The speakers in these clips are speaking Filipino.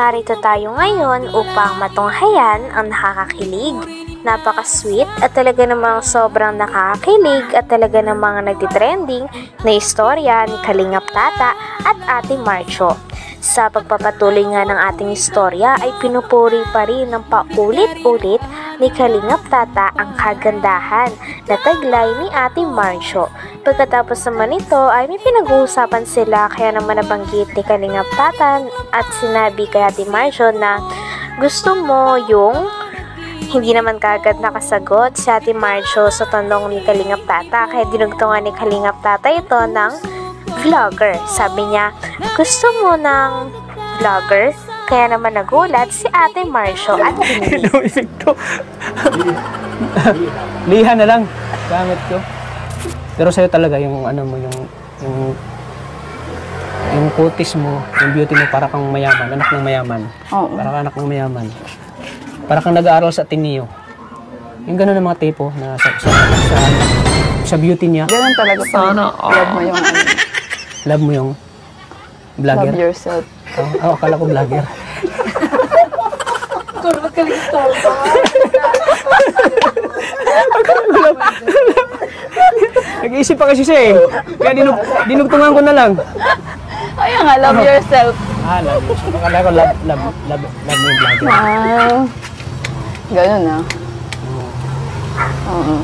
narito tayo ngayon upang matunghayan ang nakakakilig, napaka-sweet at talaga namang sobrang nakakakilig at talaga namang nagtitrending na istorya ni Kalingap Tata at Ate Marcio. Sa pagpapatuloy nga ng ating istorya ay pinupuri pa rin ng paulit-ulit ni Kalingap Tata ang kagandahan na taglay ni Ate Marcio. Pagkatapos naman ito ay may pinag-uusapan sila, kaya naman nabanggit ni Kalingap Tata at sinabi kay Ate Marcio na gusto mo yung hindi naman kagad nakasagot si Ate Marcio sa tanong ni Kalingap Tata, kaya dinugtungan ni Kalingap Tata ito ng vlogger. Sabi niya, gusto mo ng vlogger? Kaya naman nagulat si Ate Marcio at Hello, epekto. Liha na lang gamit ko. Pero sa'yo talaga yung ano mo, yung kutis mo, yung beauty mo, para kang mayaman, anak ng mayaman. Oo. Para kang anak ng mayaman. Para kang nag-aaral sa Ateneo. Yung gano'n ng mga tipo na sa beauty niya. Ganun talaga. Sana. Love mo yung Love mo yung vlogger? love yourself. Oo, akala ko vlogger. Nag-iisip pa kasi siya eh. Kaya dinugtungan ko na lang. Ayun nga, love yourself. Love yourself. Akala ko love mo yung vlogger. Ganun ah. Oo.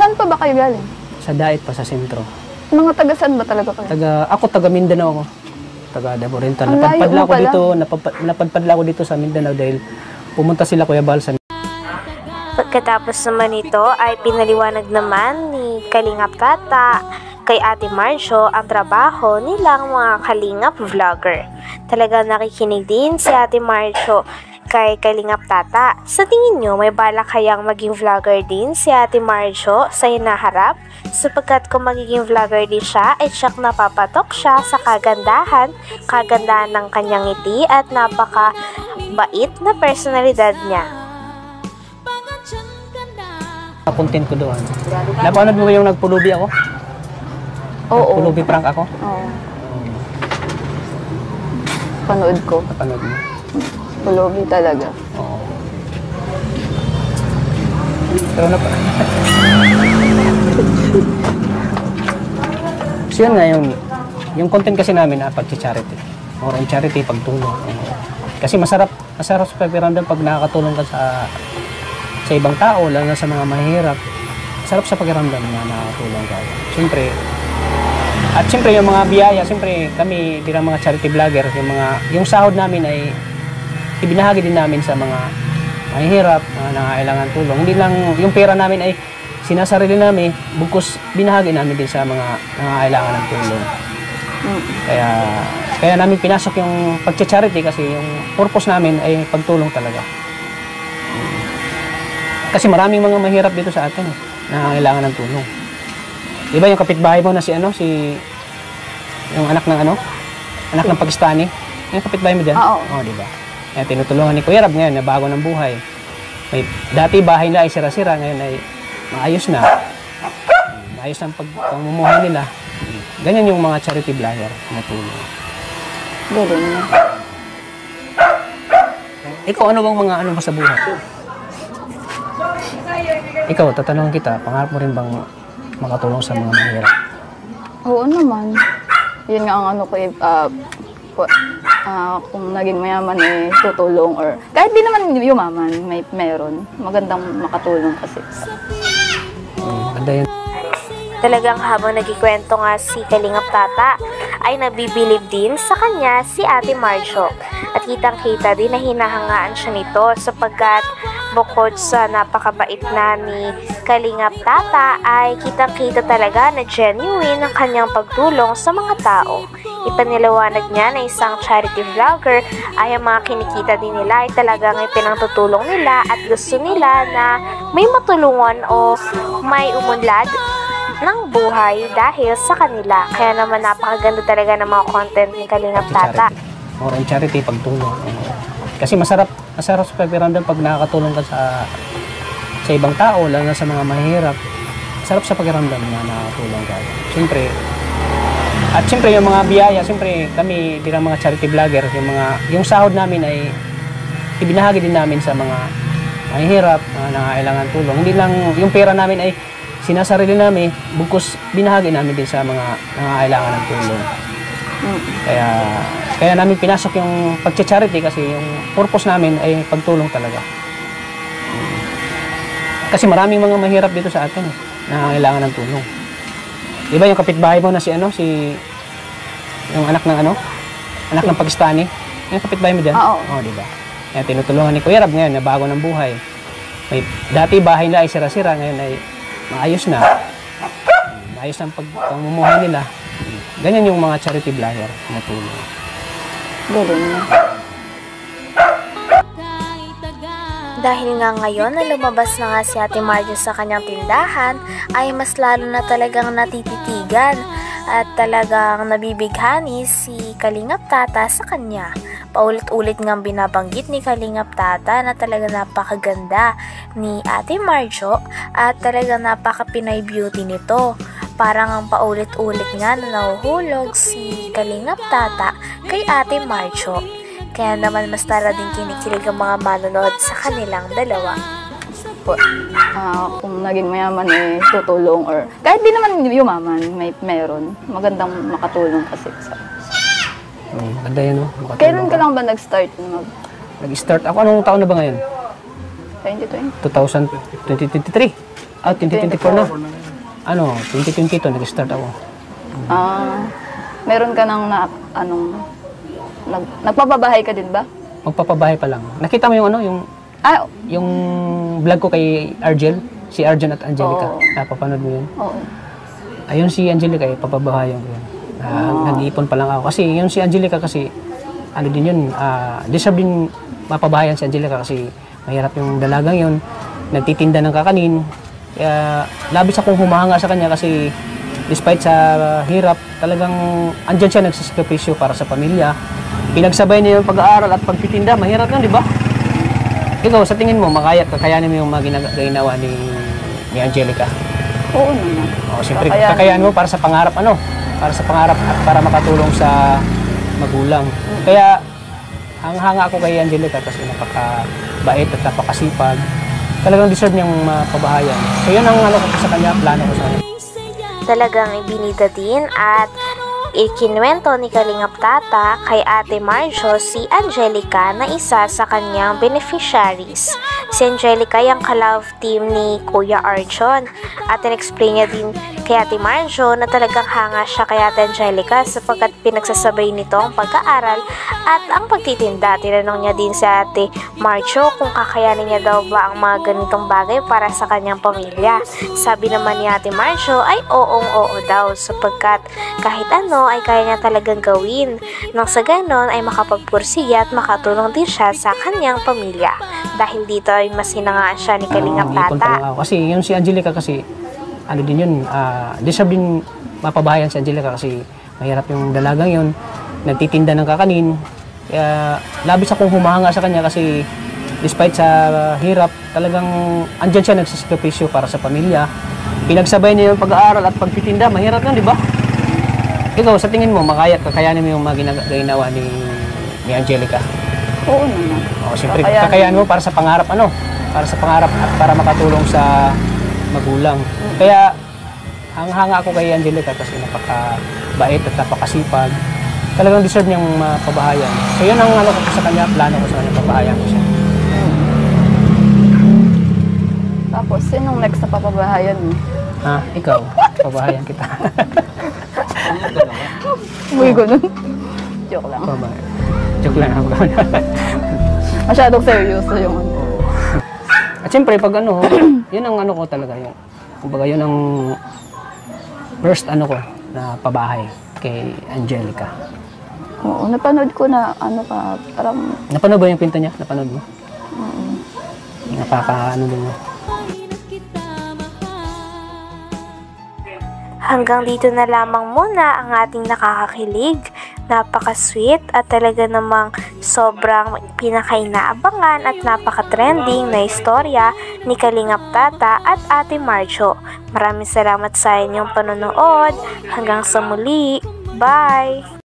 Saan pa ba kayo galing? Sa Dait pa, sa sentro. Mga taga saan ba talaga kayo? Ako taga Mindanao ako. Taga Davao Oriental. Ang layo Napadpad mo ako pala. dito, napadpad ako dito sa Mindanao dahil pumunta sila Kuya Bal sa pagkatapos naman ito ay pinaliwanag naman ni Kalingap Tata kay Ate Marcio ang trabaho nilang mga Kalingap vlogger. Talagang nakikinig din si Ate Marcio kay Kalingap Tata. Sa tingin nyo, may balak kayang maging vlogger din si Ate Marcio sa hinaharap? Sapagkat kung magiging vlogger din siya, ay tsak napapatok siya sa kagandahan ng kanyang ngiti at napaka-bait na personalidad niya. content ko doon. Napanood mo ba yung nagpulubi ako? Oo. Pulubi prank ako? Oo. Panood ko. Napanood mo? Pulubi talaga. Oo. Pero so yun nga, yung content kasi namin pag-charity. Or in charity, pagtulong. Kasi masarap sa pakiramdam pag nakakatulong ka sa ibang tao, lalo na sa mga mahihirap. Masarap sa pakiramdam na nakakatulong ka. Siyempre yung mga biyaya, siyempre kami bilang mga charity vlogger, yung sahod namin ay ibinahagi din namin sa mga mahihirap, nangangailangan tulong. Hindi lang yung pera namin ay sinasarili namin, bukos binahagi namin din sa mga nangangailangan ng tulong. Kaya namin pinasok yung pag-charity kasi yung purpose namin ay pagtulong talaga. Kasi maraming mga mahirap dito sa atin na kailangan ng tulong. Diba yung kapitbahay mo na yung anak ng Pakistani? Yung kapitbahay mo dyan? Oo, diba? Kaya tinutulungan ni Kuya Rab ngayon na bago ng buhay. Dati bahay nila ay sira-sira, ngayon ay maayos na. Maayos ang pagmumuhay nila. Ganyan yung mga charity vlogger na tulong. Galing na. Ikaw, ano bang mga mo sa buhay? Ikaw, tatanungin kita, pangarap mo rin bang makatulong sa mga mahirap? Oo naman. Yun nga ang ano ko kung naging mayaman tutulong or kahit di naman yumaman, meron. Magandang makatulong kasi. Ganda yun. Talagang habang nagkikwento nga si Kalingap Tata ay nabibilib din sa kanya si Ate Marcio. At kitang-kita din na hinahangaan siya nito sapagkat bukod sa napakabait na ni Kalingap Tata ay kitang-kita talaga na genuine ang kanyang pagtulong sa mga tao. Ipanilawanag niya na isang charity vlogger ay ang mga kinikita din nila ay talagang ipinangtutulong nila at gusto nila na may matulungan o may umunlad ng buhay dahil sa kanila. Kaya naman napakaganda talaga ng mga content ni Kalingap Tata. Or in charity, pagtulong. Kasi masarap sa pakiramdam pag nakakatulong ka sa ibang tao, lalo na sa mga mahihirap. Masarap sa pakiramdam na nakakatulong ka. Siyempre, At siyempre yung mga biyaya, siyempre kami bilang mga charity vlogger, yung sahod namin ay ibinahagi din namin sa mga mahihirap, nangangailangan tulong. Hindi lang yung pera namin ay sinasarili namin, bugkus binahagi namin din sa mga nangangailangan ng tulong. Kaya namin pinasok yung pagcha-charity kasi yung purpose namin ay pagtulong talaga. Kasi maraming mga mahirap dito sa atin, nangangailangan ng tulong. Di ba yung kapitbahay mo na yung anak ng Pakistani? Yung kapitbahay mo dyan? Oo, di ba? Kaya tinutulungan ni Kuya Rab ngayon na bago ng buhay. Dati bahay nila ay sira-sira, ngayon ay maayos na. Maayos ang pagmumuhay nila. Ganyan yung mga charity vlogger na tulong. Galing na. Dahil nga ngayon na lumabas na nga si Ate Marjo sa kanyang tindahan, ay mas lalo na talagang natititigan at talagang nabibighani si Kalingap Tata sa kanya. Paulit-ulit ngang binabanggit ni Kalingap Tata na talaga napakaganda ni Ate Marjo at talaga napaka-Pinay beauty nito. Parang ang paulit-ulit nga na nahuhulog si Kalingap Tata kay Ate Marjo. Kaya naman mas tara din kinikilig ang mga manonood sa kanilang dalawa. Kung naging mayaman tutulong or kahit di naman yumaman, meron. Magandang makatulong kasi sa... Maganda yan, no? Kailan ka lang ba nag-start? Nag-start ako. Anong taon na ba ngayon? 2020? 2023. 2024 na. 2022 nag-start ako. Meron ka nang nagpapabahay ka din ba? Magpapabahay pa lang. Nakita mo yung vlog ko kay Argel, si Arjan at Angelica. Napapanood mo yun? Oo. Ayun si Angelica, papabahayan ko yun. Nag-iipon pa lang ako. Kasi yun si Angelica kasi, din yun, deserve din mapabahayan si Angelica kasi mahirap yung dalagang yun. Nagtitinda ng kakanin. Kaya labis akong humahanga sa kanya kasi despite sa hirap, talagang andyan siya nagsasakripisyo para sa pamilya. Pinagsabay niya yung pag-aaral at pagtitinda. Mahirap yan, di ba? Ikaw, sa tingin mo, kakayanin mo yung mga ginawa ni Angelica? Oo naman. Siyempre, kakayanin mo para sa pangarap, para sa pangarap at para makatulong sa magulang. Kaya, hanga ako kay Angelica kasi napakabait at napakasipag. Talagang deserve niyang mapabahayan. So, yun ang ko sa kanya, plano ko sa kanya. Talagang ibinida din at ikinuwento ni Kalingap Tata kay Ate Marjo si Angelica na isa sa kanyang beneficiaries. Si Angelica yung ka-love team ni Kuya Arjon at in-explain niya din kay Ate Marjo na talagang hanga siya kay Ate Angelica sapagkat pinagsasabay nito ang pag-aaral at ang pagtitinda. Tinanong niya din si Ate Marjo kung kakayanin niya daw ba ang mga ganitong bagay para sa kanyang pamilya. Sabi naman ni Ate Marjo ay oo daw sapagkat kahit ay kaya niya talagang gawin. Nang sa ganon ay makapagpursiya at makatulong din siya sa kanyang pamilya. Dahil dito ay mas hinangaan siya ni Kalingap Tata. Kasi yun si Angelica kasi, din yun, deserve din mapabahayan si Angelica kasi mahirap yung dalagang yun. Nagtitinda ng kakanin. Kaya labis akong humahanga sa kanya kasi despite sa hirap, talagang andyan siya nagsasakripisyo para sa pamilya. Pinagsabay niya yung pag-aaral at pagtitinda. Mahirap yan, di ba? Ikaw, sa tingin mo, kakayanin mo yung mga ginawa ni Angelica? Oo naman. Siyempre, kakayanin mo para sa pangarap, para sa pangarap at para makatulong sa magulang. Kaya, hanga ako kay Angelica kasi napakabait at napakasipag. Talagang deserve niyang mapabahayan. So, yun ang ko sa kanya, plano ko sa kanya, pabahayan ko siya. Tapos, sinong next na papabahayan mo? Ikaw, pabahayan kita. Uy, ganun. Joke lang. Joke lang ako. Masyadong seryoso yung At siyempre, pag yun ang ko talaga. Kumbaga, yun ang first ko na pabahay kay Angelica. Oo, napanood ko na parang... Napanood ba yung pinto niya? Napanood mo? Oo. Din mo. Hanggang dito na lamang muna ang ating nakakakilig, napaka-sweet at talaga namang sobrang pinakainaabangan at napaka-trending na istorya ni Kalingap Tata at Ate Marjo. Maraming salamat sa inyong panonood. Hanggang sa muli! Bye!